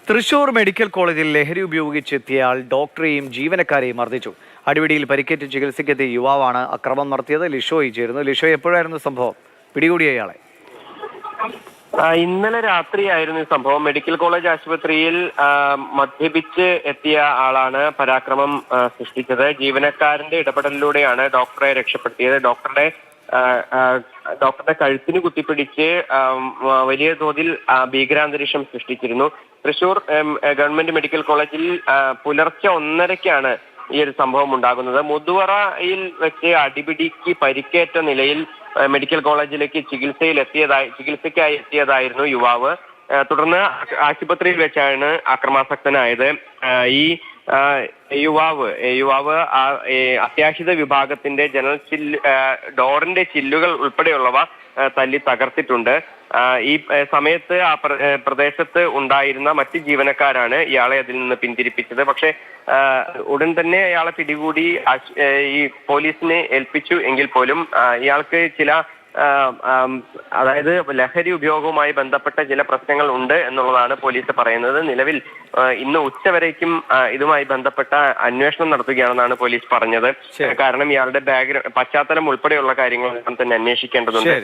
Thrissur medical കോളേജിൽ ലഹരി ഉപയോഗിച്ചെത്തിയയാൾ ഡോക്ടറെയും ജീവനക്കാരെയും മർദ്ദിച്ചു. അടിപിടിയിൽ പരിക്കേറ്റ് ചികിത്സയ്ക്കെത്തിയ യുവാവാണ് അക്രമം നടത്തിയത്. ലിഷോയി ചേരുന്നു. ലിഷോ, എപ്പോഴായിരുന്നു സംഭവം? പിടികൂടിയ ഇയാളെ ഇന്നലെ രാത്രിയായിരുന്നു ഈ സംഭവം. മെഡിക്കൽ കോളേജ് ആശുപത്രിയിൽ മദ്യപിച്ച് എത്തിയ ആളാണ് പരാക്രമം സൃഷ്ടിച്ചത്. ജീവനക്കാരന്റെ ഇടപെടലിലൂടെയാണ് ഡോക്ടറെ രക്ഷപ്പെടുത്തിയത്. ഡോക്ടറുടെ കഴുത്തിന് കുത്തിപ്പിടിച്ച് വലിയ തോതിൽ ഭീകരാന്തരീക്ഷം സൃഷ്ടിച്ചിരുന്നു. തൃശൂർ ഗവൺമെന്റ് മെഡിക്കൽ കോളേജിൽ പുലർച്ചെ 1:30-ക്കാണ് ഈ ഒരു സംഭവം ഉണ്ടാകുന്നത്. മുതുവറയിൽ വെച്ച് അടിപിടിക്ക് പരിക്കേറ്റ നിലയിൽ മെഡിക്കൽ കോളേജിലേക്ക് ചികിത്സയ്ക്കായി എത്തിയതായിരുന്നു യുവാവ്. തുടർന്ന് ആശുപത്രിയിൽ വെച്ചാണ് അക്രമാസക്തനായത്. ഈ യുവാവ് അത്യാഹിത വിഭാഗത്തിന്റെ ഡോറിന്റെ ചില്ലുകൾ ഉൾപ്പെടെയുള്ളവ തല്ലി തകർത്തിട്ടുണ്ട്. ഈ സമയത്ത് ആ പ്രദേശത്ത് ഉണ്ടായിരുന്ന മറ്റ് ജീവനക്കാരാണ് ഇയാളെ അതിൽ നിന്ന് പിന്തിരിപ്പിച്ചത്. പക്ഷേ ഉടൻ തന്നെ അയാളെ പിടികൂടി ഈ പോലീസിനെ ഏൽപ്പിച്ചു എങ്കിൽ പോലും ഇയാൾക്ക് ചില അതായത് ലഹരി ഉപയോഗവുമായി ബന്ധപ്പെട്ട ചില പ്രശ്നങ്ങൾ ഉണ്ട് എന്നുള്ളതാണ് പോലീസ് പറയുന്നത്. നിലവിൽ ഇന്ന് ഉച്ചവരേക്കും ഇതുമായി ബന്ധപ്പെട്ട അന്വേഷണം നടത്തുകയാണെന്നാണ് പോലീസ് പറഞ്ഞത്. കാരണം ഇയാളുടെ പശ്ചാത്തലം ഉൾപ്പെടെയുള്ള കാര്യങ്ങൾ തന്നെ അന്വേഷിക്കേണ്ടതുണ്ട്.